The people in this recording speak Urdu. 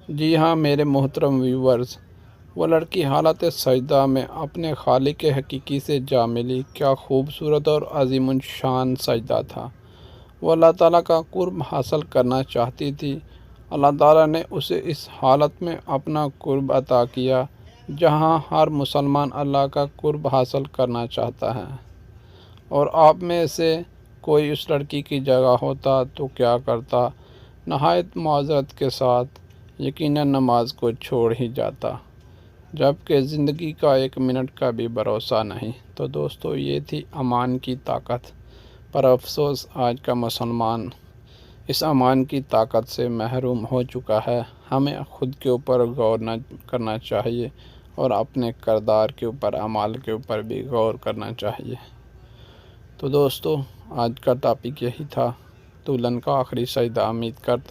جی ہاں میرے محترم ویورز، وہ لڑکی حالت سجدہ میں اپنے خالق حقیقی سے جا ملی۔ کیا خوبصورت اور عظیم الشان سجدہ تھا۔ وہ اللہ تعالیٰ کا قرب حاصل کرنا چاہتی تھی۔ اللہ تعالیٰ نے اسے اس حالت میں اپنا قرب عطا کیا جہاں ہر مسلمان اللہ کا قرب حاصل کرنا چاہتا ہے۔ اور آپ میں سے کوئی اس لڑکی کی جگہ ہوتا تو کیا کرتا؟ نہایت معذرت کے ساتھ یقیناً نماز کو چھوڑ ہی جاتا، جبکہ زندگی کا ایک منٹ کا بھی بھروسہ نہیں۔ تو دوستو، یہ تھی امان کی طاقت، پر افسوس آج کا مسلمان اس امان کی طاقت سے محروم ہو چکا ہے۔ ہمیں خود کے اوپر غور نہ کرنا چاہیے اور اپنے کردار کے اوپر، اعمال کے اوپر بھی غور کرنا چاہیے۔ تو دوستو، آج کا ٹاپک یہی تھا، دلہن کا آخری سجدہ۔ امید کرتا